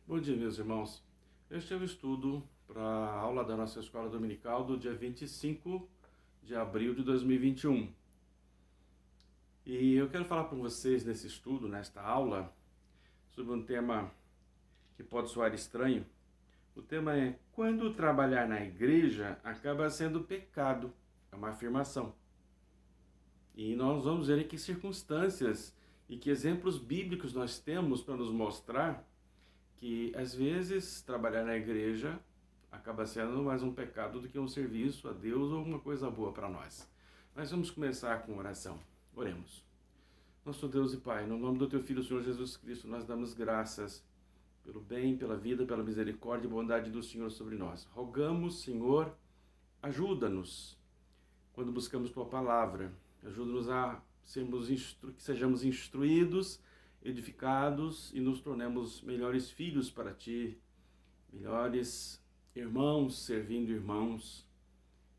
Bom dia, meus irmãos. Este é o estudo para a aula da nossa escola dominical do dia 25 de abril de 2021. E eu quero falar com vocês nesse estudo, nesta aula, sobre um tema que pode soar estranho. O tema é: quando trabalhar na igreja acaba sendo pecado. É uma afirmação. E nós vamos ver em que circunstâncias e que exemplos bíblicos nós temos para nos mostrar que, às vezes, trabalhar na igreja acaba sendo mais um pecado do que um serviço a Deus ou uma coisa boa para nós. Mas vamos começar com oração. Oremos. Nosso Deus e Pai, no nome do Teu Filho, Senhor Jesus Cristo, nós damos graças pelo bem, pela vida, pela misericórdia e bondade do Senhor sobre nós. Rogamos, Senhor, ajuda-nos quando buscamos Tua palavra. Ajuda-nos a que sejamos instruídos, edificados e nos tornemos melhores filhos para Ti, melhores irmãos servindo irmãos.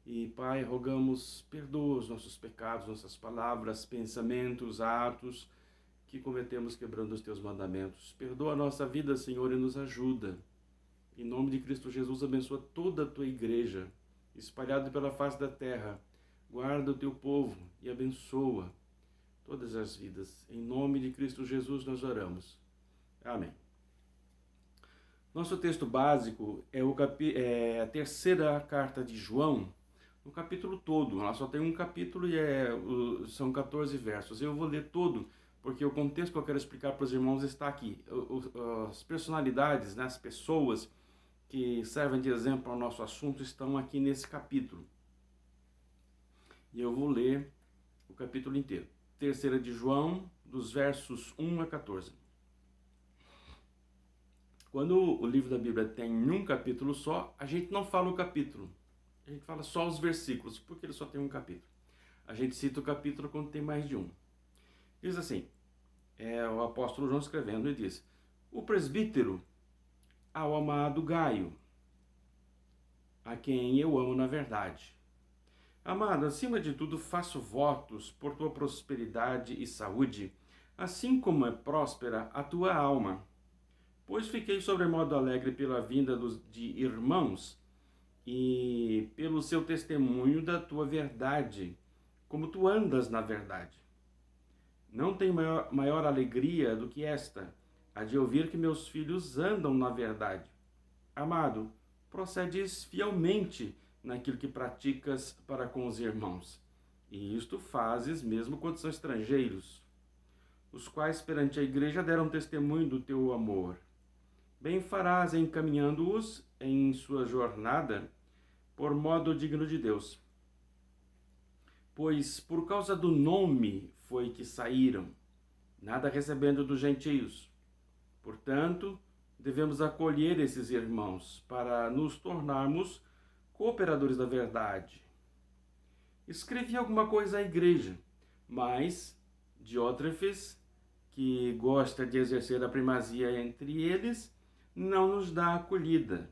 E, Pai, rogamos, perdoa os nossos pecados, nossas palavras, pensamentos, atos que cometemos quebrando os Teus mandamentos. Perdoa a nossa vida, Senhor, e nos ajuda. Em nome de Cristo Jesus, abençoa toda a Tua igreja, espalhada pela face da terra. Guarda o Teu povo e abençoa todas as vidas. Em nome de Cristo Jesus nós oramos. Amém. Nosso texto básico é a terceira carta de João, no capítulo todo. Ela só tem um capítulo e são 14 versos. Eu vou ler todo, porque o contexto que eu quero explicar para os irmãos está aqui. As personalidades, né, as pessoas que servem de exemplo ao nosso assunto estão aqui nesse capítulo. E eu vou ler o capítulo inteiro. Terceira de João, dos versos 1 a 14. Quando o livro da Bíblia tem um capítulo só, a gente não fala o capítulo. A gente fala só os versículos, porque ele só tem um capítulo. A gente cita o capítulo quando tem mais de um. Diz assim, o apóstolo João escrevendo, e diz: o presbítero ao amado Gaio, a quem eu amo na verdade. Amado, acima de tudo faço votos por tua prosperidade e saúde, assim como é próspera a tua alma. Pois fiquei sobremodo alegre pela vinda de irmãos e pelo seu testemunho da tua verdade, como tu andas na verdade. Não tenho maior alegria do que esta, a de ouvir que meus filhos andam na verdade. Amado, procedes fielmente naquilo que praticas para com os irmãos. E isto fazes mesmo quando são estrangeiros, os quais perante a igreja deram testemunho do teu amor. Bem farás encaminhando-os em sua jornada por modo digno de Deus. Pois por causa do nome foi que saíram, nada recebendo dos gentios. Portanto, devemos acolher esses irmãos para nos tornarmos cooperadores da verdade. Escrevi alguma coisa à igreja, mas Diótrefes, que gosta de exercer a primazia entre eles, não nos dá acolhida.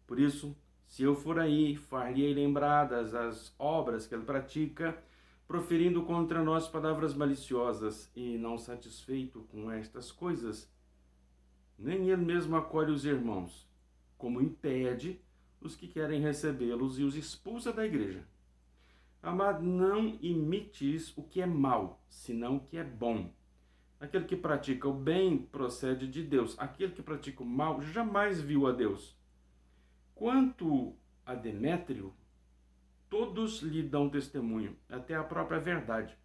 Por isso, se eu for aí, far-lhe lembradas as obras que ele pratica, proferindo contra nós palavras maliciosas, e não satisfeito com estas coisas, nem ele mesmo acolhe os irmãos, como impede os que querem recebê-los e os expulsa da igreja. Amado, não imites o que é mal, senão o que é bom. Aquele que pratica o bem procede de Deus. Aquele que pratica o mal jamais viu a Deus. Quanto a Demétrio, todos lhe dão testemunho, até a própria verdade.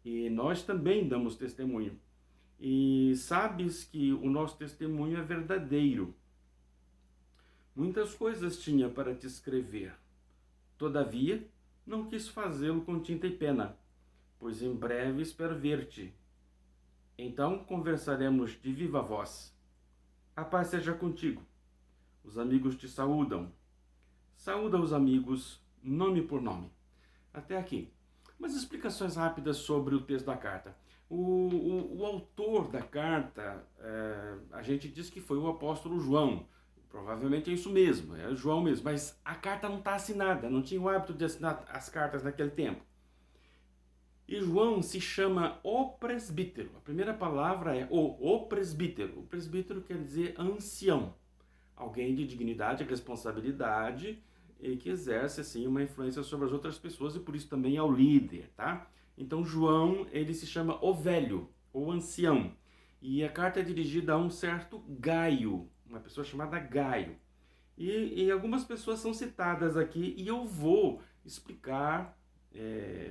E nós também damos testemunho. E sabes que o nosso testemunho é verdadeiro. Muitas coisas tinha para te escrever. Todavia, não quis fazê-lo com tinta e pena, pois em breve espero ver-te. Então conversaremos de viva voz. A paz seja contigo. Os amigos te saúdam. Saúda os amigos, nome por nome. Até aqui. Umas explicações rápidas sobre o texto da carta. O autor da carta, a gente diz que foi o apóstolo João. Provavelmente é isso mesmo, é João mesmo. Mas a carta não está assinada, não tinha o hábito de assinar as cartas naquele tempo. E João se chama o presbítero. A primeira palavra é o presbítero. O presbítero quer dizer ancião. Alguém de dignidade e responsabilidade e que exerce assim uma influência sobre as outras pessoas e por isso também é o líder, tá? Então João, ele se chama o velho, ou ancião. E a carta é dirigida a um certo Gaio, uma pessoa chamada Gaio. E algumas pessoas são citadas aqui e eu vou explicar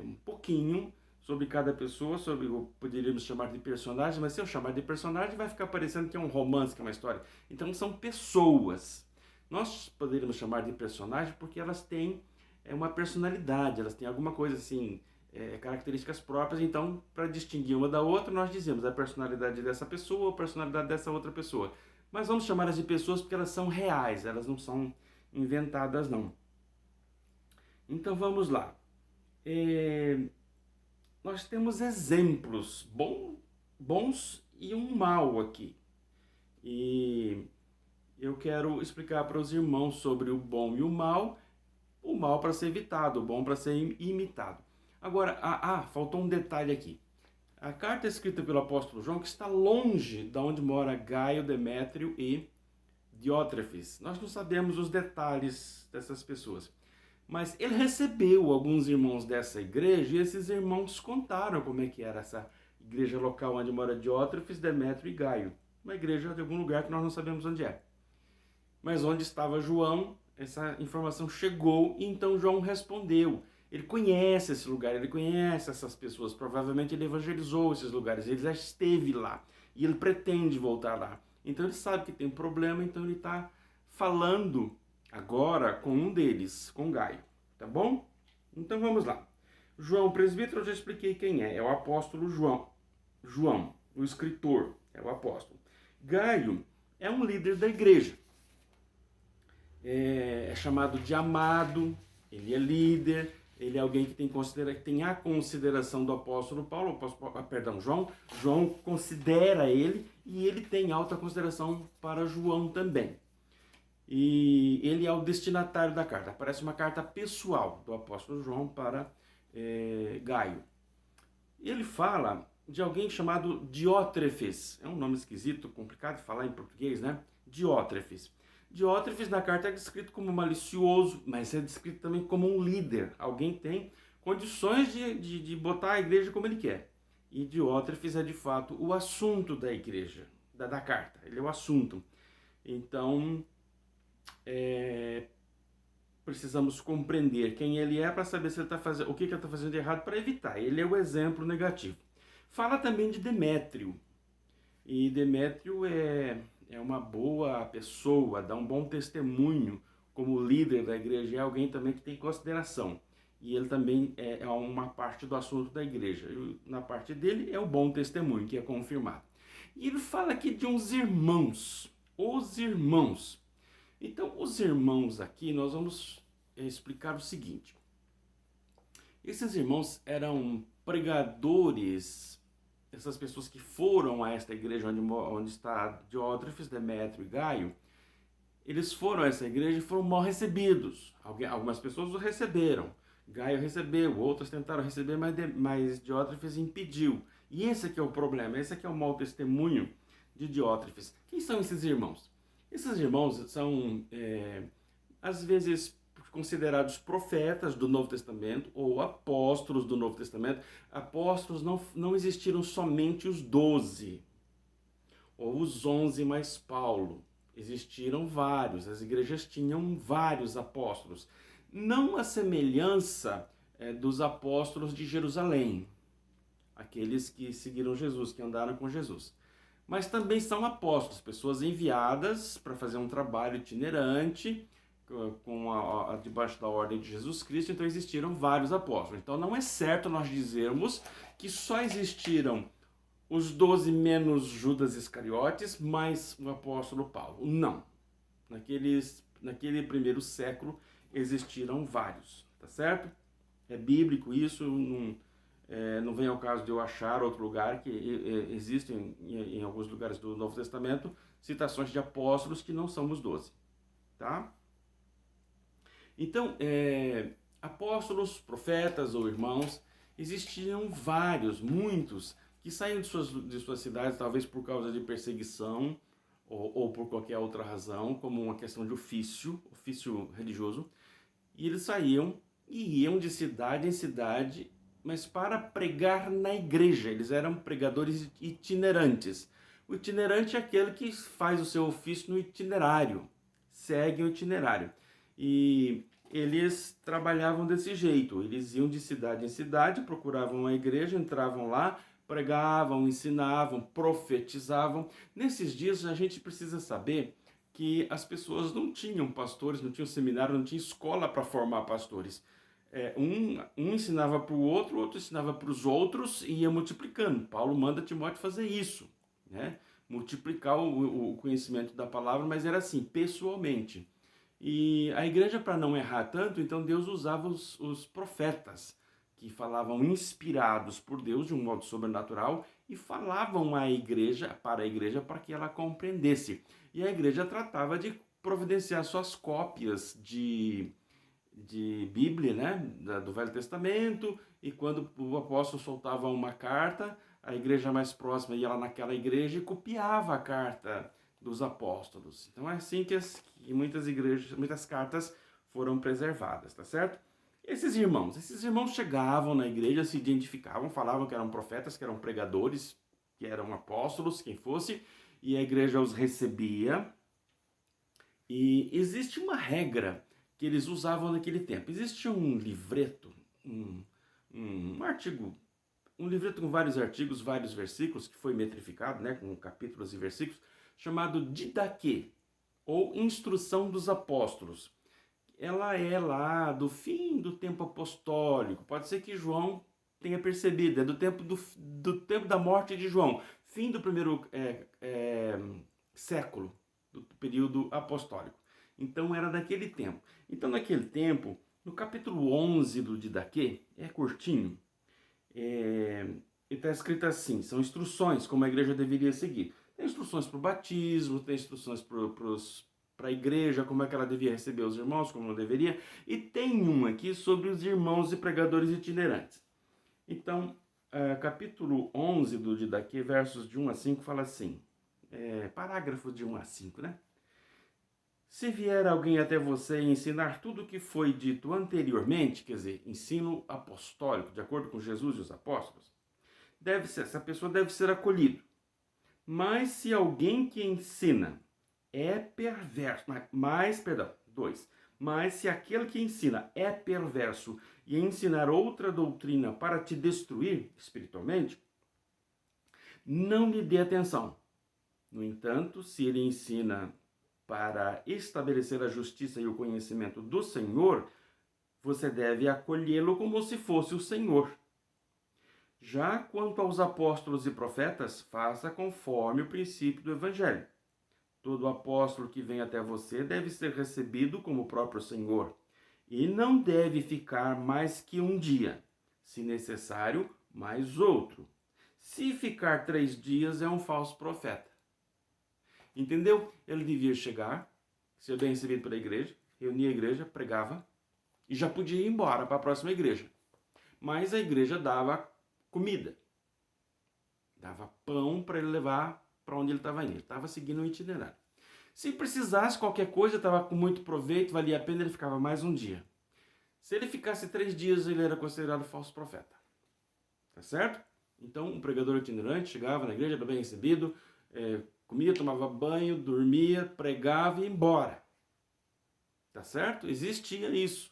um pouquinho sobre cada pessoa, sobre o que poderíamos chamar de personagem, mas se eu chamar de personagem vai ficar parecendo que é um romance, que é uma história. Então são pessoas. Nós poderíamos chamar de personagem porque elas têm uma personalidade, elas têm alguma coisa assim, características próprias. Então, para distinguir uma da outra, nós dizemos a personalidade dessa pessoa ou a personalidade dessa outra pessoa. Mas vamos chamá-las de pessoas porque elas são reais, elas não são inventadas não. Então vamos lá. Nós temos exemplos bons e um mal aqui. E eu quero explicar para os irmãos sobre o bom e o mal para ser evitado, o bom para ser imitado. Agora, faltou um detalhe aqui. A carta é escrita pelo apóstolo João, que está longe de onde mora Gaio, Demétrio e Diótrefes. Nós não sabemos os detalhes dessas pessoas. Mas ele recebeu alguns irmãos dessa igreja e esses irmãos contaram como é que era essa igreja local onde mora Diótrefes, Demétrio e Gaio. Uma igreja de algum lugar que nós não sabemos onde é. Mas onde estava João, essa informação chegou e então João respondeu. Ele conhece esse lugar, ele conhece essas pessoas, provavelmente ele evangelizou esses lugares, ele já esteve lá e ele pretende voltar lá. Então ele sabe que tem um problema, então ele está falando agora com um deles, com Gaio, tá bom? Então vamos lá. João, presbítero, eu já expliquei quem é o apóstolo João. João, o escritor, é o apóstolo. Gaio é um líder da igreja. É chamado de amado, ele é líder, ele é alguém que tem a consideração do apóstolo Paulo, João considera ele e ele tem alta consideração para João também. E ele é o destinatário da carta. Aparece uma carta pessoal do apóstolo João para Gaio. Ele fala de alguém chamado Diótrefes. É um nome esquisito, complicado de falar em português, né? Diótrefes. Diótrefes na carta é descrito como malicioso, mas é descrito também como um líder. Alguém tem condições de botar a igreja como ele quer. E Diótrefes é de fato o assunto da igreja, da carta. Ele é o assunto. Então, precisamos compreender quem ele é para saber se ele o que ele está fazendo de errado para evitar. Ele é o exemplo negativo. Fala também de Demétrio. E Demétrio é uma boa pessoa, dá um bom testemunho como líder da igreja, é alguém também que tem consideração. E ele também é uma parte do assunto da igreja. E na parte dele é o bom testemunho, que é confirmado. E ele fala aqui de uns irmãos, os irmãos. Então, os irmãos aqui, nós vamos explicar o seguinte. Esses irmãos eram pregadores. Essas pessoas que foram a esta igreja onde está Diótrefes, Demétrio e Gaio, eles foram a essa igreja e foram mal recebidos. Algumas pessoas o receberam. Gaio recebeu, outras tentaram receber, mas Diótrefes impediu. E esse aqui é o problema, esse aqui é o mau testemunho de Diótrefes. Quem são esses irmãos? Esses irmãos são, às vezes, considerados profetas do Novo Testamento ou apóstolos do Novo Testamento. Apóstolos não existiram somente os 12 ou os 11 mais Paulo. Existiram vários, as igrejas tinham vários apóstolos. Não a semelhança dos apóstolos de Jerusalém, aqueles que seguiram Jesus, que andaram com Jesus. Mas também são apóstolos, pessoas enviadas para fazer um trabalho itinerante, debaixo da ordem de Jesus Cristo. Então existiram vários apóstolos. Então não é certo nós dizermos que só existiram os 12 menos Judas Iscariotes, mais o apóstolo Paulo. Não. Naquele primeiro século existiram vários, tá certo? É bíblico isso, não vem ao caso de eu achar outro lugar, que existem em alguns lugares do Novo Testamento citações de apóstolos que não são os 12, tá? Então, apóstolos, profetas ou irmãos, Existiam vários, muitos, que saíam de suas cidades, talvez por causa de perseguição ou por qualquer outra razão, como uma questão de ofício religioso, e eles saíam e iam de cidade em cidade, mas para pregar na igreja. Eles eram pregadores itinerantes. O itinerante é aquele que faz o seu ofício no itinerário, segue o itinerário. E eles trabalhavam desse jeito. Eles iam de cidade em cidade, procuravam a igreja, entravam lá, pregavam, ensinavam, profetizavam. Nesses dias a gente precisa saber que as pessoas não tinham pastores, não tinham seminário, não tinha escola para formar pastores. Um ensinava para o outro ensinava para os outros e ia multiplicando. Paulo manda Timóteo fazer isso, né? Multiplicar o conhecimento da palavra, mas era assim, pessoalmente. E a igreja, para não errar tanto, então Deus usava os profetas, que falavam inspirados por Deus de um modo sobrenatural e falavam para a igreja para que ela compreendesse. E a igreja tratava de providenciar suas cópias de Bíblia, né, do Velho Testamento, e quando o apóstolo soltava uma carta, a igreja mais próxima ia lá naquela igreja e copiava a carta dos apóstolos. Então é assim que muitas cartas foram preservadas, tá certo? Esses irmãos chegavam na igreja, se identificavam, falavam que eram profetas, que eram pregadores, que eram apóstolos, quem fosse, e a igreja os recebia. E existe uma regra que eles usavam naquele tempo. Existia um livreto, um artigo, um livreto com vários artigos, vários versículos, que foi metrificado, né, com capítulos e versículos, chamado Didaquê, ou Instrução dos Apóstolos. Ela é lá do fim do tempo apostólico. Pode ser que João tenha percebido, é do tempo da morte de João, fim do primeiro século, do período apostólico. Então era daquele tempo. Então naquele tempo, no capítulo 11 do Didaquê, é curtinho, está escrito assim, são instruções como a igreja deveria seguir. Tem instruções para o batismo, tem instruções para a igreja, como é que ela devia receber os irmãos, como não deveria, e tem uma aqui sobre os irmãos e pregadores itinerantes. Então, capítulo 11 do Didaquê, versos de 1 a 5, fala assim, parágrafo de 1 a 5, né? Se vier alguém até você e ensinar tudo o que foi dito anteriormente, quer dizer, ensino apostólico, de acordo com Jesus e os apóstolos, essa pessoa deve ser acolhida. Mas se alguém que ensina é perverso, mas se aquele que ensina é perverso e ensinar outra doutrina para te destruir espiritualmente, não lhe dê atenção. No entanto, se ele ensina para estabelecer a justiça e o conhecimento do Senhor, você deve acolhê-lo como se fosse o Senhor. Já quanto aos apóstolos e profetas, faça conforme o princípio do Evangelho. Todo apóstolo que vem até você deve ser recebido como o próprio Senhor, e não deve ficar mais que um dia, se necessário, mais outro. Se ficar 3 dias, é um falso profeta. Entendeu? Ele devia chegar, ser bem recebido pela igreja, reunia a igreja, pregava, e já podia ir embora para a próxima igreja. Mas a igreja dava comida, dava pão para ele levar para onde ele estava indo. Ele estava seguindo um itinerário. Se precisasse qualquer coisa, estava com muito proveito, valia a pena, ele ficava mais um dia. Se ele ficasse 3 dias, ele era considerado falso profeta. Tá certo? Então, um pregador itinerante chegava na igreja, era bem recebido, comia, tomava banho, dormia, pregava e ia embora. Tá certo? Existia isso.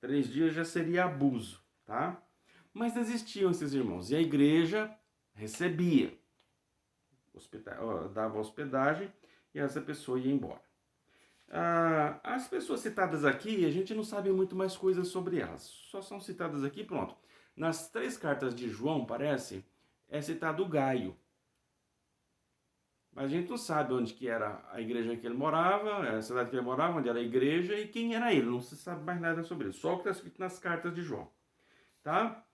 3 dias já seria abuso, tá? Mas existiam esses irmãos. E a igreja recebia, dava hospedagem e essa pessoa ia embora. As pessoas citadas aqui, a gente não sabe muito mais coisas sobre elas. Só são citadas aqui, pronto. Nas 3 cartas de João, parece, é citado Gaio. Mas a gente não sabe onde que era a igreja que ele morava, a cidade que ele morava, onde era a igreja e quem era ele. Não se sabe mais nada sobre isso. Só o que está escrito nas cartas de João. Tá?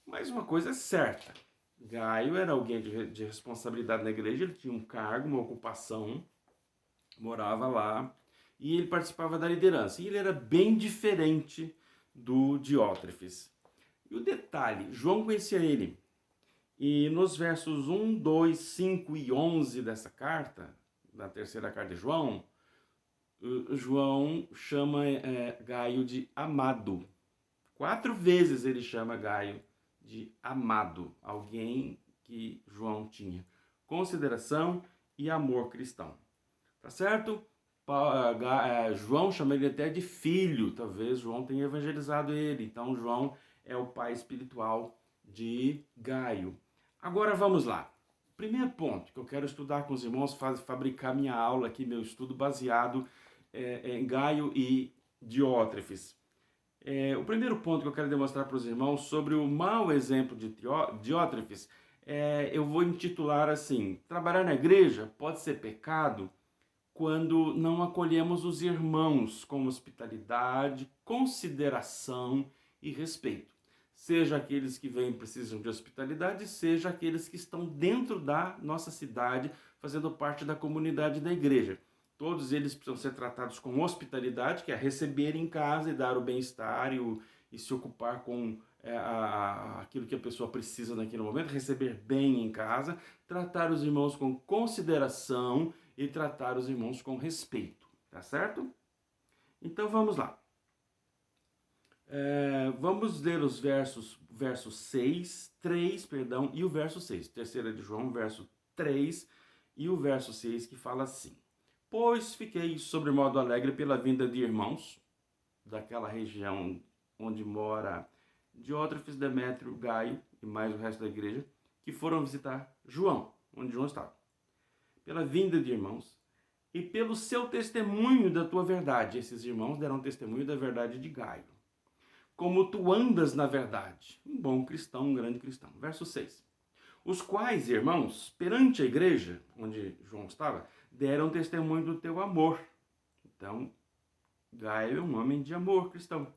Mas uma coisa é certa. Gaio era alguém de responsabilidade na igreja, ele tinha um cargo, uma ocupação, morava lá e ele participava da liderança. E ele era bem diferente do Diótrefes. E o detalhe, João conhecia ele. E nos versos 1, 2, 5 e 11 dessa carta, da terceira carta de João, João chama Gaio de amado. 4 vezes ele chama Gaio de amado, alguém que João tinha consideração e amor cristão. Tá certo? João chama ele até de filho, talvez João tenha evangelizado ele, então João é o pai espiritual de Gaio. Agora vamos lá. Primeiro ponto que eu quero estudar com os irmãos, fabricar minha aula aqui, meu estudo baseado em Gaio e Diótrefes. O primeiro ponto que eu quero demonstrar para os irmãos sobre o mau exemplo de Diótrefes, eu vou intitular assim: trabalhar na igreja pode ser pecado quando não acolhemos os irmãos com hospitalidade, consideração e respeito. Seja aqueles que vêm e precisam de hospitalidade, seja aqueles que estão dentro da nossa cidade, fazendo parte da comunidade da igreja. Todos eles precisam ser tratados com hospitalidade, que é receber em casa e dar o bem-estar e se ocupar com aquilo que a pessoa precisa naquele momento, receber bem em casa, tratar os irmãos com consideração e tratar os irmãos com respeito, tá certo? Então vamos lá. Vamos ler os verso 6, 3, perdão, e o verso 6. Terceira de João, verso 3 e o verso 6, que fala assim: pois fiquei sobremodo alegre pela vinda de irmãos daquela região onde mora Diótrefes, Demétrio, Gaio e mais o resto da igreja, que foram visitar João, onde João estava. Pela vinda de irmãos e pelo seu testemunho da tua verdade. Esses irmãos deram testemunho da verdade de Gaio. Como tu andas na verdade. Um bom cristão, um grande cristão. Verso 6. Os quais, irmãos, perante a igreja, onde João estava, deram testemunho do teu amor. Então, Gaio é um homem de amor cristão.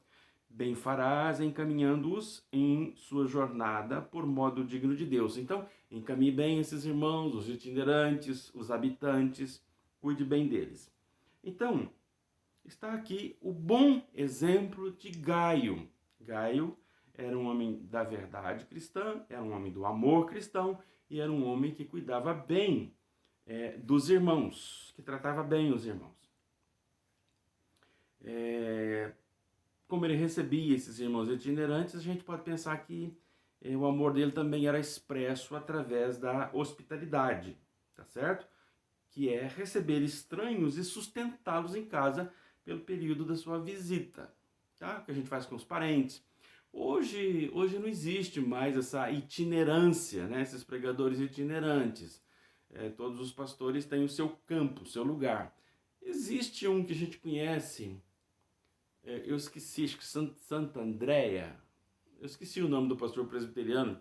Bem farás encaminhando-os em sua jornada por modo digno de Deus. Então, encaminhe bem esses irmãos, os itinerantes, os habitantes, cuide bem deles. Então, está aqui o bom exemplo de Gaio. Gaio era um homem da verdade cristã, era um homem do amor cristão e era um homem que cuidava bem dos irmãos, que tratava bem os irmãos. Como ele recebia esses irmãos itinerantes, a gente pode pensar que o amor dele também era expresso através da hospitalidade, tá certo? Que é receber estranhos e sustentá-los em casa pelo período da sua visita, tá? Que a gente faz com os parentes. Hoje não existe mais essa itinerância, né? Esses pregadores itinerantes. Todos os pastores têm o seu campo, o seu lugar. Existe um que a gente conhece, eu esqueci, acho que Santa Andréia, eu esqueci o nome do pastor presbiteriano,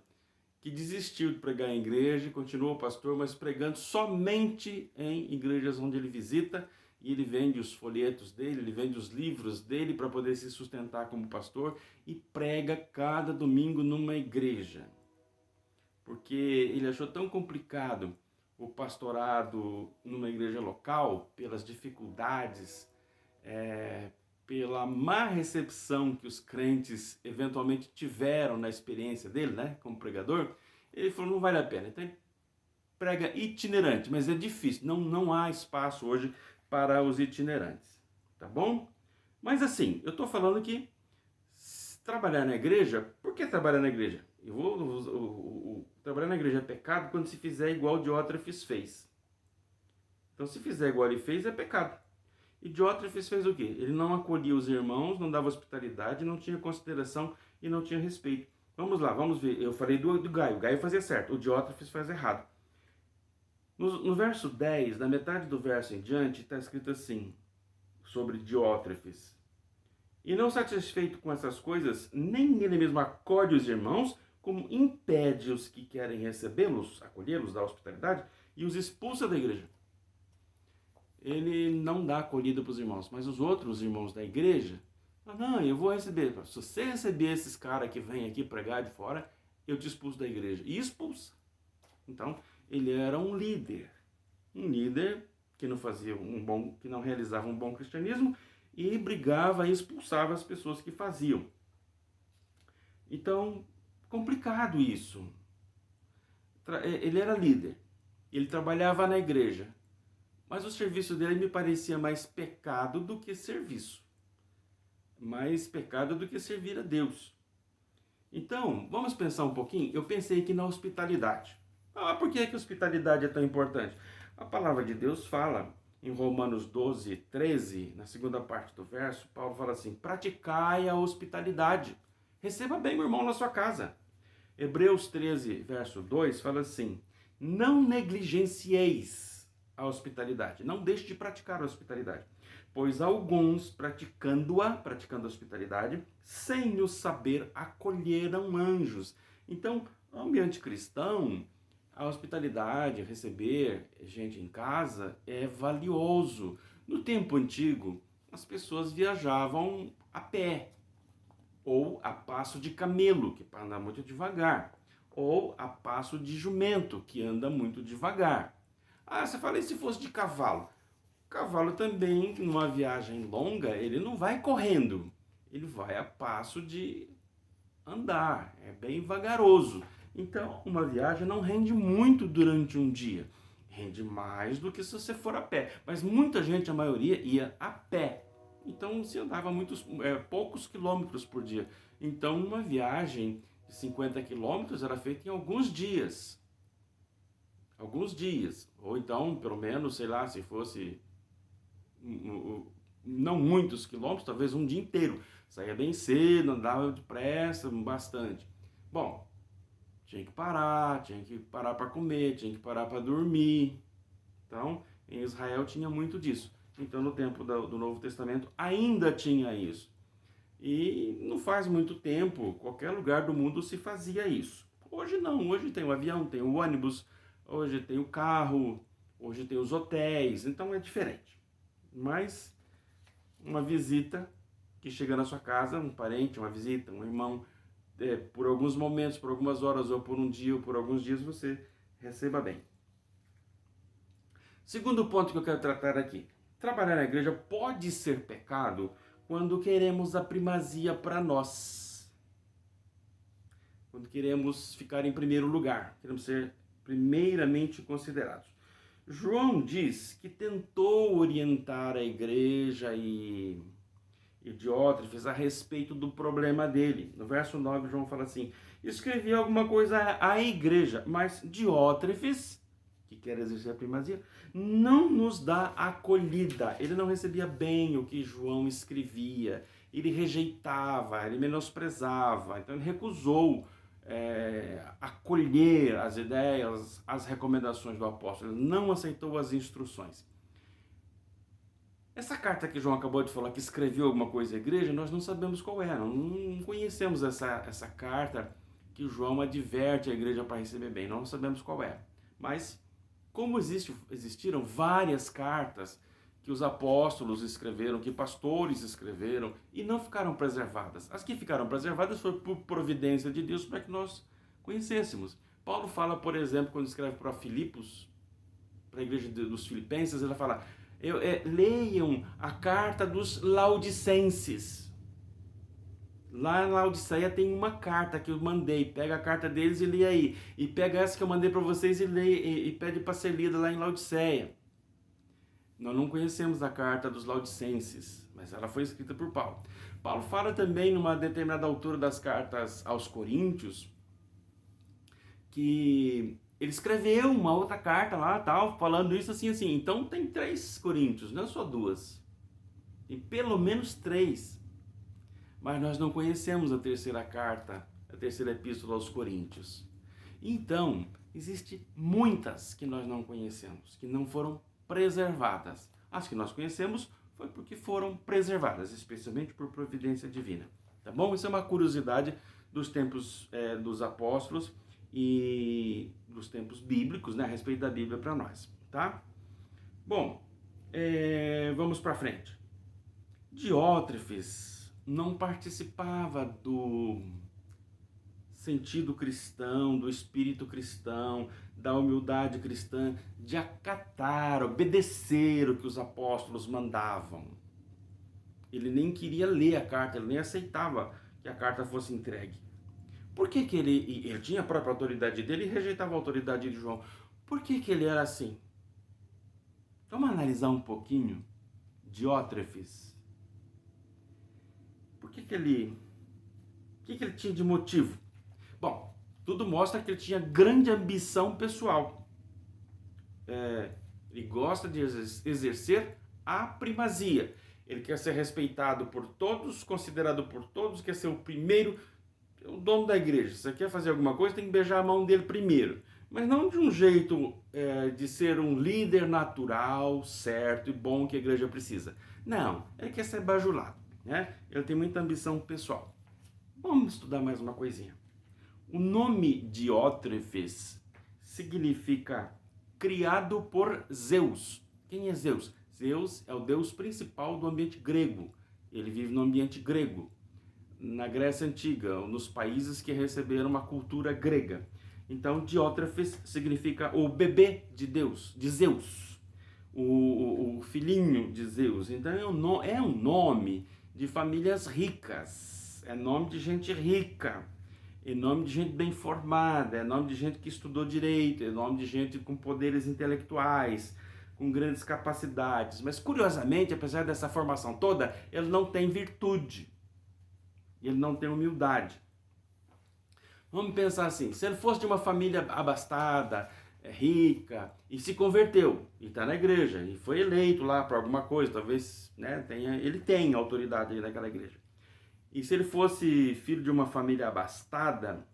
que desistiu de pregar em igreja, continuou pastor, mas pregando somente em igrejas onde ele visita, e ele vende os folhetos dele, ele vende os livros dele para poder se sustentar como pastor, e prega cada domingo numa igreja. Porque ele achou tão complicado o pastorado numa igreja local, pelas dificuldades, pela má recepção que os crentes eventualmente tiveram na experiência dele, né, como pregador. Ele falou, não vale a pena. Então ele prega itinerante, mas é difícil, não há espaço hoje para os itinerantes, tá bom? Mas assim, eu estou falando que trabalhar na igreja, por que trabalhar na igreja? Trabalhar na igreja é pecado quando se fizer igual Diótrefes fez. Então se fizer igual ele fez, é pecado. E Diótrefes fez o quê? Ele não acolhia os irmãos, não dava hospitalidade, não tinha consideração e não tinha respeito. Vamos lá, vamos ver. Eu falei do Gaio. O Gaio fazia certo, o Diótrefes faz errado. No verso 10, na metade do verso em diante, está escrito assim, sobre Diótrefes. E não satisfeito com essas coisas, nem ele mesmo acolhe os irmãos, como impede os que querem recebê-los, acolhê-los, dar hospitalidade, e os expulsa da igreja. Ele não dá acolhida para os irmãos, mas os outros irmãos da igreja, não, eu vou receber. Se você receber esses caras que vêm aqui pregar de fora, eu te expulso da igreja. E expulsa. Então, ele era um líder que não fazia que não realizava um bom cristianismo e brigava e expulsava as pessoas que faziam. Então, complicado isso. Ele era líder, ele trabalhava na igreja, mas o serviço dele me parecia mais pecado do que serviço. Mais pecado do que servir a Deus. Então, vamos pensar um pouquinho? Eu pensei aqui na hospitalidade. Por que a hospitalidade é tão importante? A palavra de Deus fala em Romanos 12, 13, na segunda parte do verso, Paulo fala assim: praticai a hospitalidade. Receba bem o irmão na sua casa. Hebreus 13, verso 2, fala assim: não negligencieis a hospitalidade. Não deixe de praticar a hospitalidade. Pois alguns, praticando a hospitalidade, sem o saber, acolheram anjos. Então, no ambiente cristão, a hospitalidade, receber gente em casa é valioso. No tempo antigo, as pessoas viajavam a pé, ou a passo de camelo, que anda muito devagar, ou a passo de jumento, que anda muito devagar. Você fala, e se fosse de cavalo? O cavalo também, numa viagem longa, ele não vai correndo, ele vai a passo de andar, é bem vagaroso. Então, uma viagem não rende muito durante um dia, rende mais do que se você for a pé. Mas muita gente, a maioria, ia a pé. Então, se andava poucos quilômetros por dia. Então, uma viagem de 50 quilômetros era feita em alguns dias. Alguns dias. Ou então, pelo menos, sei lá, se fosse não muitos quilômetros, talvez um dia inteiro. Saía bem cedo, andava depressa, bastante. Bom, tinha que parar para comer, tinha que parar para dormir. Então, em Israel tinha muito disso. Então, no tempo do Novo Testamento, ainda tinha isso. E não faz muito tempo, qualquer lugar do mundo se fazia isso. Hoje não, hoje tem o avião, tem o ônibus, hoje tem o carro, hoje tem os hotéis, então é diferente. Mas uma visita que chega na sua casa, um parente, uma visita, um irmão, por alguns momentos, por algumas horas, ou por um dia, ou por alguns dias, você receba bem. Segundo ponto que eu quero tratar aqui. Trabalhar na igreja pode ser pecado quando queremos a primazia para nós. Quando queremos ficar em primeiro lugar, queremos ser primeiramente considerados. João diz que tentou orientar a igreja e Diótrefes a respeito do problema dele. No verso 9, João fala assim: escrevi alguma coisa à igreja, mas Diótrefes, que quer exercer a primazia, não nos dá acolhida. Ele não recebia bem o que João escrevia, ele rejeitava, ele menosprezava, então ele recusou acolher as ideias, as recomendações do apóstolo, ele não aceitou as instruções. Essa carta que João acabou de falar, que escreveu alguma coisa à igreja, nós não sabemos qual é, não conhecemos essa carta que João adverte a igreja para receber bem, não sabemos qual é. Mas, como existiram várias cartas que os apóstolos escreveram, que pastores escreveram, e não ficaram preservadas. As que ficaram preservadas foi por providência de Deus para que nós conhecêssemos. Paulo fala, por exemplo, quando escreve para Filipos, para a igreja dos Filipenses, ele fala: leiam a carta dos Laodicenses. Lá na Laodiceia tem uma carta que eu mandei. Pega a carta deles e lê aí. E pega essa que eu mandei para vocês e lê, e pede para ser lida lá em Laodiceia. Nós não conhecemos a carta dos Laodicenses, mas ela foi escrita por Paulo. Paulo fala também, numa determinada altura das cartas aos Coríntios, que ele escreveu uma outra carta lá, tal, falando isso assim. Então tem 3 Coríntios, não é só 2. Tem pelo menos 3. Mas nós não conhecemos a terceira carta, a terceira epístola aos Coríntios. Então, existem muitas que nós não conhecemos, que não foram preservadas. As que nós conhecemos foi porque foram preservadas, especialmente por providência divina. Tá bom? Isso é uma curiosidade dos tempos dos apóstolos e dos tempos bíblicos, né, a respeito da Bíblia para nós, tá? Bom, vamos para frente. Diótrefes não participava do sentido cristão, do espírito cristão, da humildade cristã, de acatar, obedecer o que os apóstolos mandavam. Ele nem queria ler a carta, ele nem aceitava que a carta fosse entregue. Por que que ele tinha a própria autoridade dele e rejeitava a autoridade de João? Por que que ele era assim? Vamos analisar um pouquinho Diótrefes. Por que que ele... O que que ele tinha de motivo? Bom, tudo mostra que ele tinha grande ambição pessoal. Ele gosta de exercer a primazia. Ele quer ser respeitado por todos, considerado por todos, quer ser o primeiro, o dono da igreja. Se você quer fazer alguma coisa, tem que beijar a mão dele primeiro. Mas não de um jeito de ser um líder natural, certo e bom que a igreja precisa. Não, ele quer ser bajulado, né? Ele tem muita ambição pessoal. Vamos estudar mais uma coisinha. O nome Diótrefes significa criado por Zeus. Quem é Zeus? Zeus é o deus principal do ambiente grego. Ele vive no ambiente grego, na Grécia Antiga, nos países que receberam uma cultura grega. Então, Diótrefes significa o bebê de Deus, de Zeus, o filhinho de Zeus. Então, é um nome de famílias ricas, é nome de gente rica, é nome de gente bem formada, é nome de gente que estudou direito, é nome de gente com poderes intelectuais, com grandes capacidades. Mas, curiosamente, apesar dessa formação toda, ele não tem virtude, ele não tem humildade. Vamos pensar assim, se ele fosse de uma família abastada, rica, e se converteu, e está na igreja, e foi eleito lá para alguma coisa, talvez, né, ele tenha autoridade aí naquela igreja. E se ele fosse filho de uma família abastada,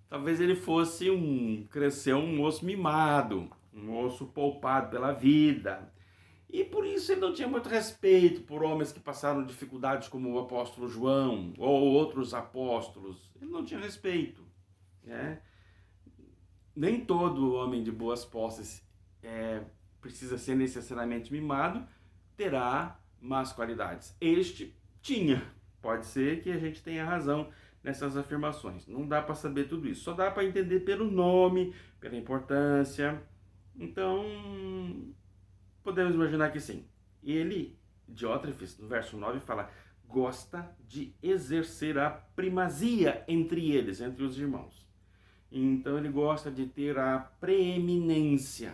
talvez ele fosse cresceu um moço mimado, um moço poupado pela vida. E por isso ele não tinha muito respeito por homens que passaram dificuldades como o apóstolo João ou outros apóstolos. Ele não tinha respeito, né? Nem todo homem de boas posses precisa ser necessariamente mimado, terá más qualidades. Este tinha. Pode ser que a gente tenha razão nessas afirmações. Não dá para saber tudo isso. Só dá para entender pelo nome, pela importância. Então, podemos imaginar que sim. Ele, Diótrefes, no verso 9, fala: gosta de exercer a primazia entre eles, entre os irmãos. Então, ele gosta de ter a preeminência,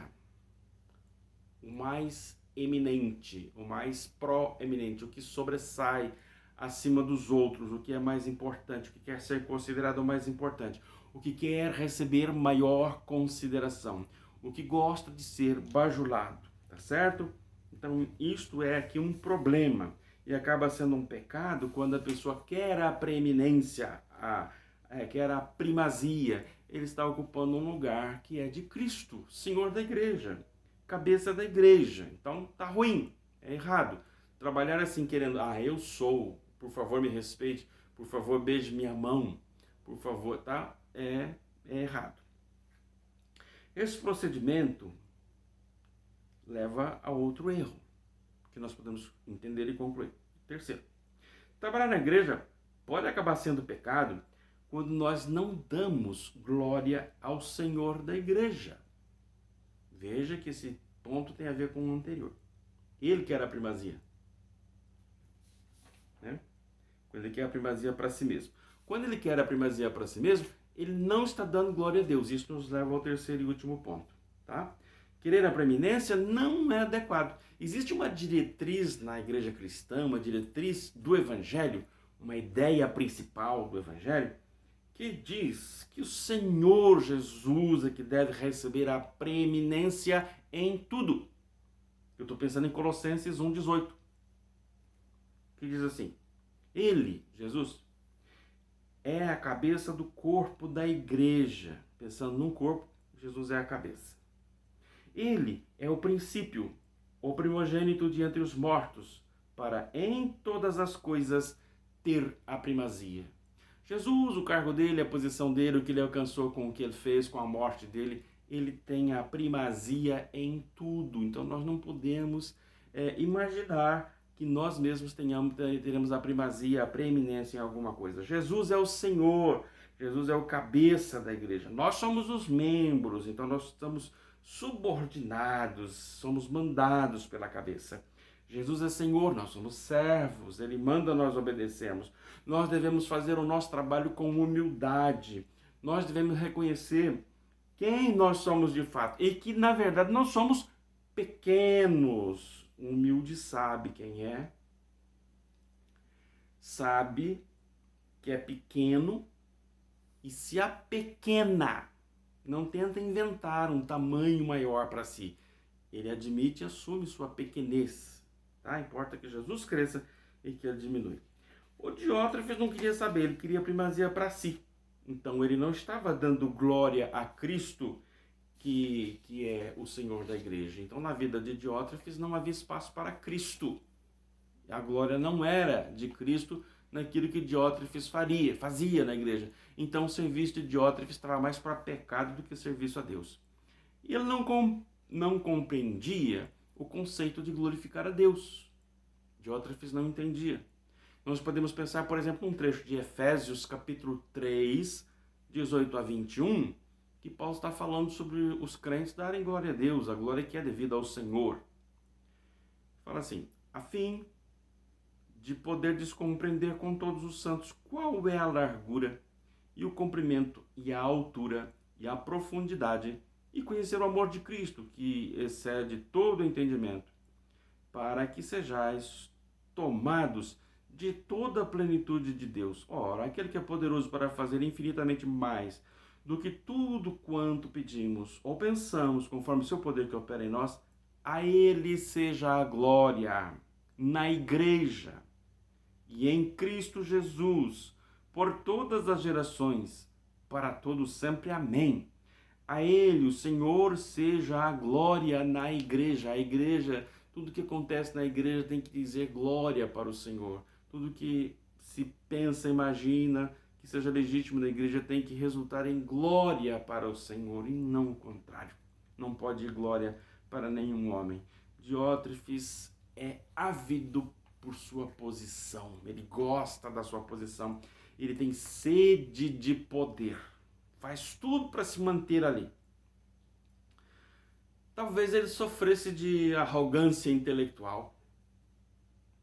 o mais eminente, o mais proeminente, o que sobressai acima dos outros, o que é mais importante, o que quer ser considerado o mais importante, o que quer receber maior consideração, o que gosta de ser bajulado, tá certo? Então, isto é aqui um problema e acaba sendo um pecado quando a pessoa quer a preeminência, quer a primazia. Ele está ocupando um lugar que é de Cristo, Senhor da igreja, cabeça da igreja. Então, tá ruim, é errado. Trabalhar assim, querendo, eu sou, por favor me respeite, por favor beije minha mão, por favor, tá? É errado. Esse procedimento leva a outro erro, que nós podemos entender e concluir. Terceiro, trabalhar na igreja pode acabar sendo pecado quando nós não damos glória ao Senhor da igreja. Veja que esse ponto tem a ver com o anterior. Ele quer a primazia, né? Quando ele quer a primazia para si mesmo. Quando ele quer a primazia para si mesmo, ele não está dando glória a Deus. Isso nos leva ao terceiro e último ponto, tá? Querer a preeminência não é adequado. Existe uma diretriz na igreja cristã, uma diretriz do evangelho, uma ideia principal do evangelho, que diz que o Senhor Jesus é que deve receber a preeminência em tudo. Eu estou pensando em Colossenses 1,18, que diz assim: Ele, Jesus, é a cabeça do corpo da igreja. Pensando num corpo, Jesus é a cabeça. Ele é o princípio, o primogênito de entre os mortos, para em todas as coisas ter a primazia. Jesus, o cargo dele, a posição dele, o que ele alcançou com o que ele fez, com a morte dele, ele tem a primazia em tudo. Então nós não podemos imaginar que nós mesmos teremos a primazia, a preeminência em alguma coisa. Jesus é o Senhor, Jesus é o cabeça da igreja. Nós somos os membros, então nós estamos subordinados, somos mandados pela cabeça. Jesus é Senhor, nós somos servos, Ele manda, nós obedecemos. Nós devemos fazer o nosso trabalho com humildade. Nós devemos reconhecer quem nós somos de fato e que, na verdade, nós somos pequenos. O humilde sabe quem é, sabe que é pequeno e se apequena. Não tenta inventar um tamanho maior para si. Ele admite e assume sua pequenez. Tá? Importa que Jesus cresça e que ele diminui. O Diótrefes não queria saber, ele queria primazia para si. Então ele não estava dando glória a Cristo, que é o Senhor da igreja. Então na vida de Diótrefes não havia espaço para Cristo. A glória não era de Cristo naquilo que Diótrefes fazia na igreja. Então o serviço de Diótrefes estava mais para pecado do que serviço a Deus. E ele não compreendia o conceito de glorificar a Deus. Diótrefes não entendia. Nós podemos pensar, por exemplo, num trecho de Efésios, capítulo 3, 18 a 21, que Paulo está falando sobre os crentes darem glória a Deus, a glória que é devida ao Senhor. Fala assim, a fim de poder descompreender com todos os santos qual é a largura e o comprimento e a altura e a profundidade, e conhecer o amor de Cristo, que excede todo o entendimento, para que sejais tomados de toda a plenitude de Deus. Ora, aquele que é poderoso para fazer infinitamente mais do que tudo quanto pedimos ou pensamos, conforme o seu poder que opera em nós, a ele seja a glória na igreja e em Cristo Jesus, por todas as gerações, para todos sempre. Amém. A ele, o Senhor, seja a glória na igreja. A igreja, tudo que acontece na igreja tem que dizer glória para o Senhor. Tudo que se pensa, imagina, que seja legítimo na igreja tem que resultar em glória para o Senhor e não o contrário. Não pode ir glória para nenhum homem. Diótrefes é ávido por sua posição. Ele gosta da sua posição. Ele tem sede de poder. Faz tudo para se manter ali. Talvez ele sofresse de arrogância intelectual.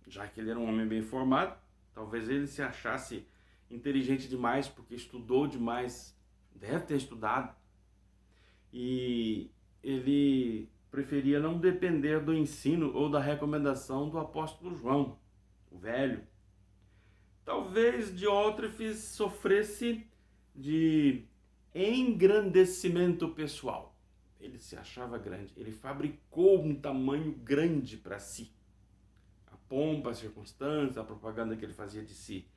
Já que ele era um homem bem formado, talvez ele se achasse inteligente demais porque estudou demais, deve ter estudado, e ele preferia não depender do ensino ou da recomendação do apóstolo João, o velho. Talvez Diótrefes sofresse de engrandecimento pessoal. Ele se achava grande, ele fabricou um tamanho grande para si. Pompa, a circunstância, a propaganda que ele fazia de si.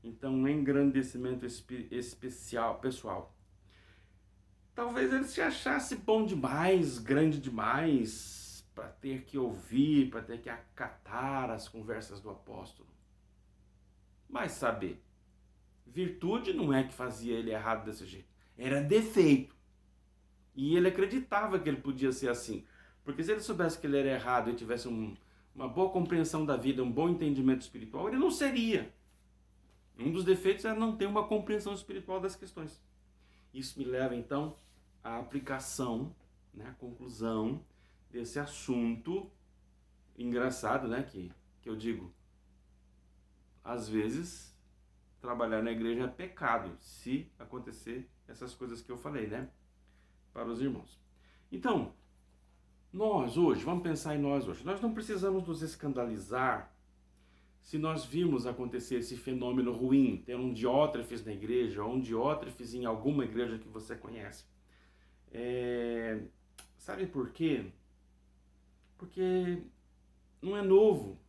Então, um engrandecimento especial, pessoal. Talvez ele se achasse bom demais, grande demais, para ter que ouvir, para ter que acatar as conversas do apóstolo. Mas saber, virtude não é que fazia ele errado desse jeito. Era defeito. E ele acreditava que ele podia ser assim. Porque se ele soubesse que ele era errado e tivesse uma boa compreensão da vida, um bom entendimento espiritual, ele não seria. Um dos defeitos é não ter uma compreensão espiritual das questões. Isso me leva, então, à aplicação, à conclusão desse assunto engraçado, que eu digo, às vezes, trabalhar na igreja é pecado, se acontecer essas coisas que eu falei, para os irmãos. Então, nós hoje, vamos pensar em nós hoje, nós não precisamos nos escandalizar se nós vimos acontecer esse fenômeno ruim, ter um Diótrefes na igreja, ou um Diótrefes em alguma igreja que você conhece. Sabe por quê? Porque não é novo.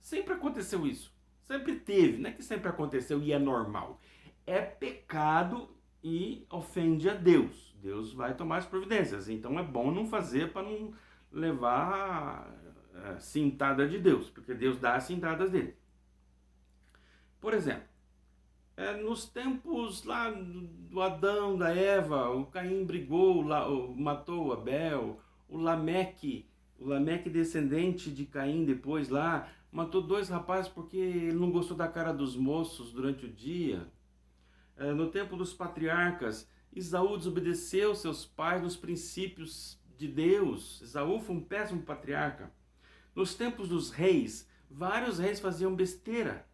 Sempre aconteceu isso. Sempre teve, não é que sempre aconteceu e é normal. É pecado e ofende a Deus. Deus vai tomar as providências. Então é bom não fazer para não levar a cintada de Deus, porque Deus dá as cintadas dele. Por exemplo, nos tempos lá do Adão, da Eva, o Caim brigou, matou Abel, o Lameque descendente de Caim depois lá, matou 2 rapazes porque ele não gostou da cara dos moços durante o dia. No tempo dos patriarcas, Esaú desobedeceu seus pais nos princípios de Deus. Esaú foi um péssimo patriarca. Nos tempos dos reis, vários reis faziam besteira.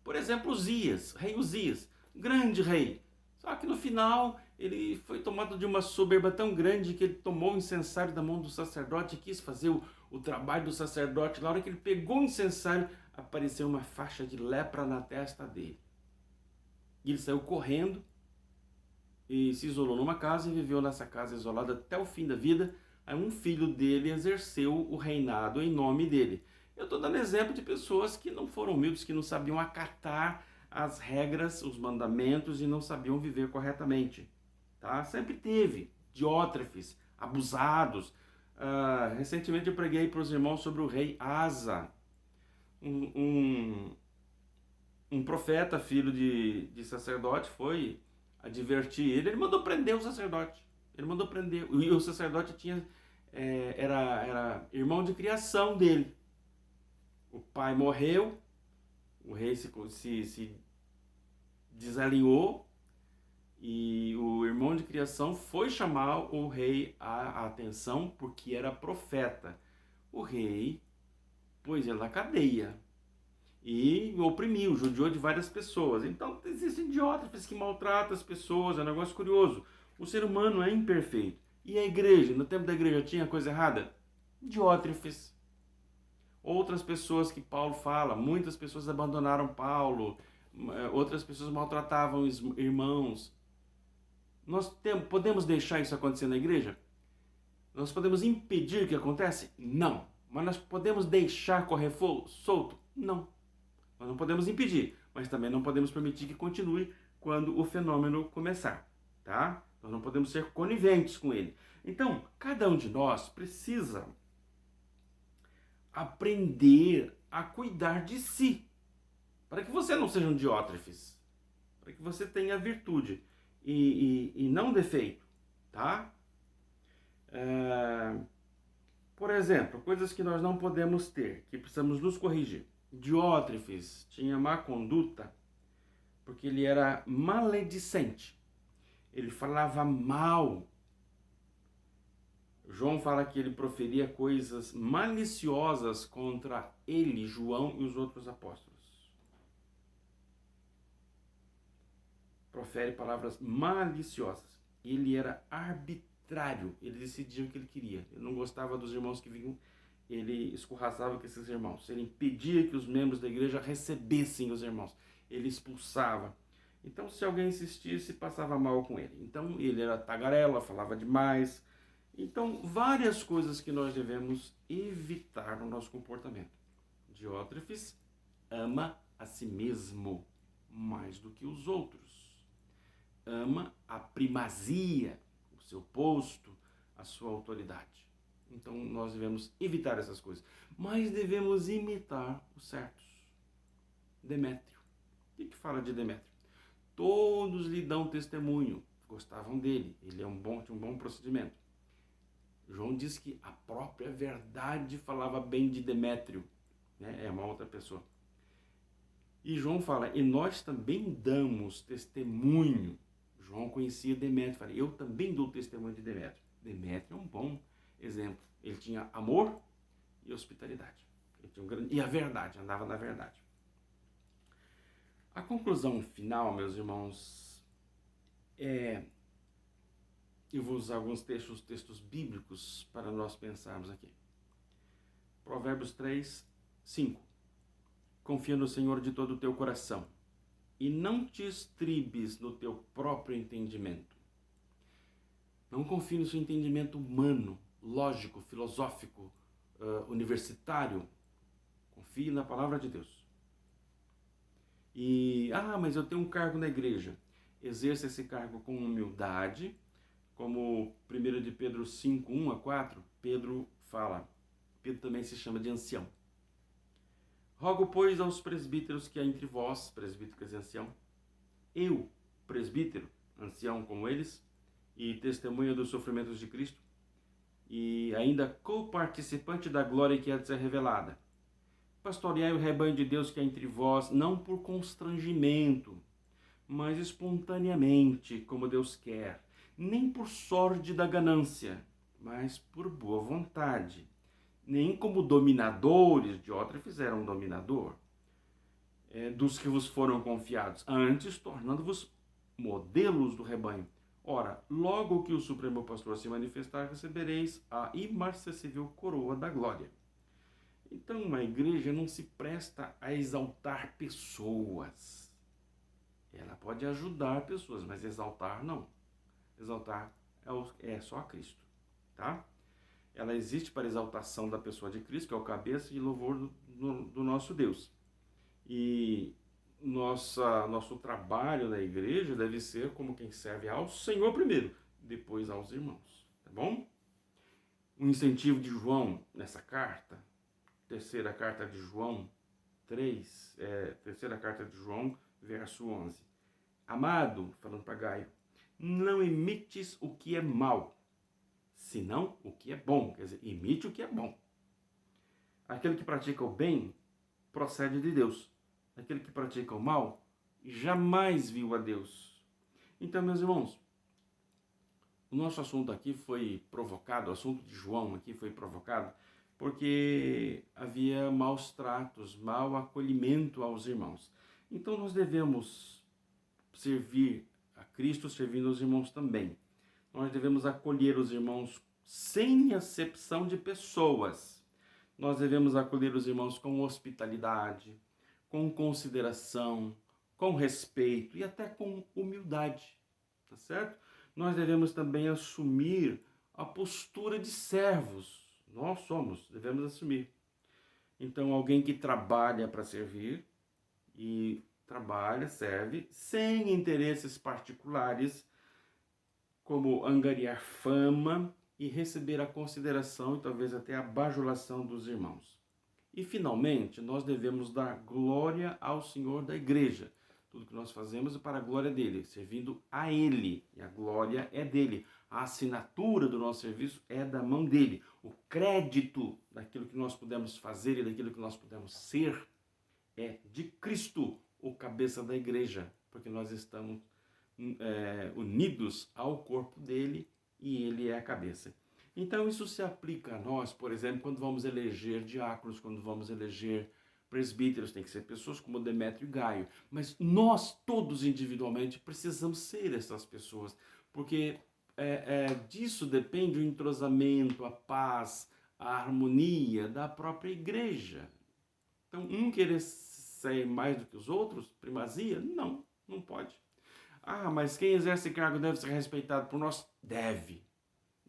Por exemplo, Uzias, rei Uzias, grande rei. Só que no final ele foi tomado de uma soberba tão grande que ele tomou o incensário da mão do sacerdote e quis fazer o trabalho do sacerdote. Na hora que ele pegou o incensário, apareceu uma faixa de lepra na testa dele. E ele saiu correndo e se isolou numa casa e viveu nessa casa isolada até o fim da vida. Aí um filho dele exerceu o reinado em nome dele. Eu estou dando exemplo de pessoas que não foram humildes, que não sabiam acatar as regras, os mandamentos e não sabiam viver corretamente. Tá? Sempre teve diótrefes, abusados. Recentemente eu preguei para os irmãos sobre o rei Asa, um profeta, filho de sacerdote, foi advertir ele mandou prender o sacerdote. Ele mandou prender. E o sacerdote era irmão de criação dele. O pai morreu, o rei se desalinhou e o irmão de criação foi chamar o rei à atenção porque era profeta. O rei pôs ele na cadeia e oprimiu, judiou de várias pessoas. Então existem diótrefes que maltratam as pessoas, é um negócio curioso. O ser humano é imperfeito. E a igreja, no tempo da igreja, tinha coisa errada? Diótrefes. Outras pessoas que Paulo fala, muitas pessoas abandonaram Paulo, outras pessoas maltratavam os irmãos. Nós podemos deixar isso acontecer na igreja? Nós podemos impedir que aconteça? Não. Mas nós podemos deixar correr solto? Não. Nós não podemos impedir, mas também não podemos permitir que continue quando o fenômeno começar, tá? Nós não podemos ser coniventes com ele. Então, cada um de nós precisa aprender a cuidar de si, para que você não seja um diótrefes, para que você tenha virtude e não defeito, tá? Por exemplo, coisas que nós não podemos ter, que precisamos nos corrigir. Diótrefes tinha má conduta porque ele era maledicente. Ele falava mal. João fala que ele proferia coisas maliciosas contra ele, João e os outros apóstolos. Profere palavras maliciosas. Ele era arbitrário. Ele decidia o que ele queria. Ele não gostava dos irmãos que vinham. Ele escorraçava com esses irmãos. Ele impedia que os membros da igreja recebessem os irmãos. Ele expulsava. Então, se alguém insistisse, passava mal com ele. Então, ele era tagarela, falava demais. Então, várias coisas que nós devemos evitar no nosso comportamento. Diótrefes ama a si mesmo mais do que os outros. Ama a primazia, o seu posto, a sua autoridade. Então, nós devemos evitar essas coisas. Mas devemos imitar os certos. Demétrio. O que fala de Demétrio? Todos lhe dão testemunho. Gostavam dele. Ele tinha um bom procedimento. João diz que a própria verdade falava bem de Demétrio. Né? É uma outra pessoa. E João fala, e nós também damos testemunho. João conhecia Demétrio. Fala, eu também dou testemunho de Demétrio. Demétrio é um bom exemplo. Ele tinha amor e hospitalidade. Ele tinha e a verdade, andava na verdade. A conclusão final, meus irmãos, eu vou usar alguns textos bíblicos para nós pensarmos aqui. Provérbios 3, 5. Confia no Senhor de todo o teu coração e não te estribes no teu próprio entendimento. Não confie no seu entendimento humano, lógico, filosófico, universitário. Confie na palavra de Deus. Mas eu tenho um cargo na igreja. Exerça esse cargo com humildade, como 1 de Pedro 5, 1 a 4, Pedro fala. Pedro também se chama de ancião. Rogo, pois, aos presbíteros que há entre vós, presbítero quer dizer ancião, eu, presbítero, ancião como eles, e testemunha dos sofrimentos de Cristo, e ainda coparticipante da glória que há de ser revelada. Pastoreai o rebanho de Deus que há entre vós, não por constrangimento, mas espontaneamente, como Deus quer, nem por sorte da ganância, mas por boa vontade, nem como dominadores de outrem fizeram um dominador dos que vos foram confiados, antes tornando-vos modelos do rebanho. Ora, logo que o Supremo Pastor se manifestar, recebereis a imarcessível coroa da glória. Então, uma igreja não se presta a exaltar pessoas. Ela pode ajudar pessoas, mas exaltar não. Exaltar é só a Cristo, tá? Ela existe para a exaltação da pessoa de Cristo, que é o cabeça e louvor do nosso Deus. E nosso trabalho na igreja deve ser como quem serve ao Senhor primeiro, depois aos irmãos, tá bom? O incentivo de João nessa carta, terceira carta de João 3, terceira carta de João, verso 11. Amado, falando para Gaio, não imites o que é mal, senão o que é bom. Quer dizer, imite o que é bom. Aquele que pratica o bem procede de Deus. Aquele que pratica o mal jamais viu a Deus. Então, meus irmãos, o nosso assunto aqui foi provocado, o assunto de João aqui foi provocado porque havia maus tratos, mau acolhimento aos irmãos. Então, nós devemos servir a Cristo servindo os irmãos também. Nós devemos acolher os irmãos sem acepção de pessoas. Nós devemos acolher os irmãos com hospitalidade, com consideração, com respeito e até com humildade, tá certo? Nós devemos também assumir a postura de servos. Nós devemos assumir. Então, alguém que trabalha para servir e trabalha, serve, sem interesses particulares, como angariar fama e receber a consideração e talvez até a bajulação dos irmãos. E, finalmente, nós devemos dar glória ao Senhor da igreja. Tudo que nós fazemos é para a glória dele, servindo a ele. E a glória é dele. A assinatura do nosso serviço é da mão dele. O crédito daquilo que nós podemos fazer e daquilo que nós podemos ser é de Cristo, o cabeça da igreja. Porque nós estamos unidos ao corpo dele e ele é a cabeça. Então isso se aplica a nós, por exemplo, quando vamos eleger diáconos, quando vamos eleger presbíteros, tem que ser pessoas como Demétrio e Gaio. Mas nós todos individualmente precisamos ser essas pessoas, porque disso depende o entrosamento, a paz, a harmonia da própria igreja. Então um querer ser mais do que os outros, primazia? Não, não pode. Ah, mas quem exerce cargo deve ser respeitado por nós? Deve.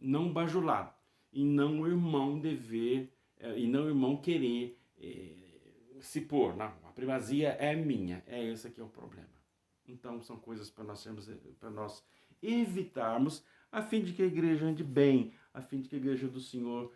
Não bajulado. E não o irmão e não o irmão querer se pôr. Não, a primazia é minha. Esse aqui é o problema. Então são coisas para nós evitarmos, a fim de que a igreja ande bem, a fim de que a igreja do Senhor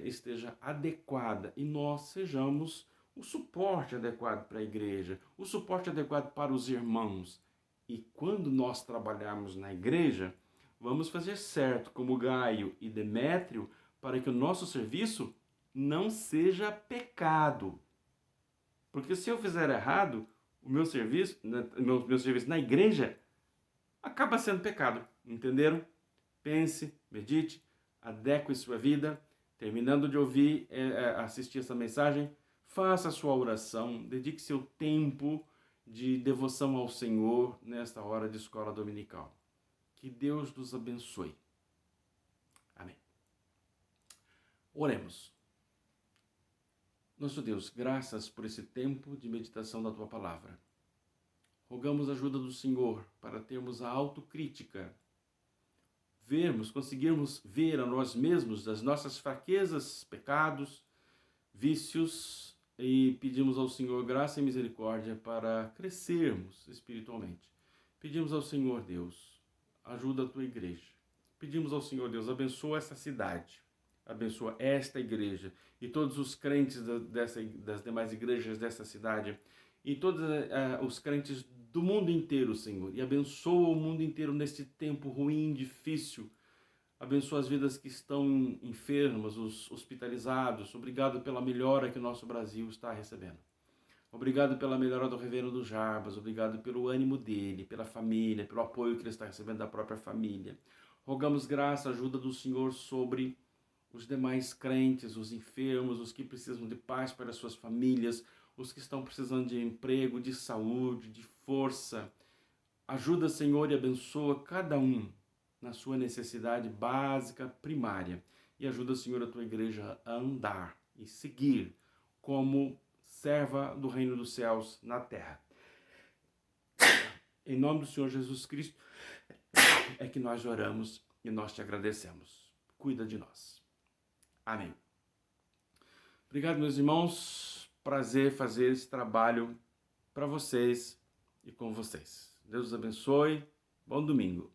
esteja adequada e nós sejamos o suporte adequado para a igreja, o suporte adequado para os irmãos. E quando nós trabalharmos na igreja, vamos fazer certo, como Gaio e Demétrio, para que o nosso serviço não seja pecado. Porque se eu fizer errado, o meu serviço na igreja acaba sendo pecado. Entenderam? Pense, medite, adeque sua vida. Terminando de ouvir, assistir essa mensagem, faça a sua oração, dedique seu tempo de devoção ao Senhor nesta hora de escola dominical. Que Deus nos abençoe. Amém. Oremos. Nosso Deus, graças por esse tempo de meditação da Tua Palavra. Rogamos a ajuda do Senhor para termos a autocrítica, conseguirmos ver a nós mesmos as nossas fraquezas, pecados, vícios, e pedimos ao Senhor graça e misericórdia para crescermos espiritualmente. Pedimos ao Senhor Deus, ajuda a Tua igreja. Pedimos ao Senhor Deus, abençoa essa cidade, abençoa esta igreja e todos os crentes das demais igrejas dessa cidade e todos os crentes do mundo inteiro, Senhor. E abençoa o mundo inteiro neste tempo ruim, difícil. Abençoa as vidas que estão enfermas, os hospitalizados. Obrigado pela melhora que o nosso Brasil está recebendo. Obrigado pela melhora do reverendo Jarbas. Obrigado pelo ânimo dele, pela família, pelo apoio que ele está recebendo da própria família. Rogamos graça, ajuda do Senhor sobre os demais crentes, os enfermos, os que precisam de paz para suas famílias, os que estão precisando de emprego, de saúde, de força. Ajuda, Senhor, e abençoa cada um na sua necessidade básica, primária. E ajuda, Senhor, a tua igreja a andar e seguir como serva do reino dos céus na terra. Em nome do Senhor Jesus Cristo é que nós oramos e nós te agradecemos. Cuida de nós. Amém. Obrigado, meus irmãos. Prazer fazer esse trabalho para vocês e com vocês. Deus os abençoe. Bom domingo.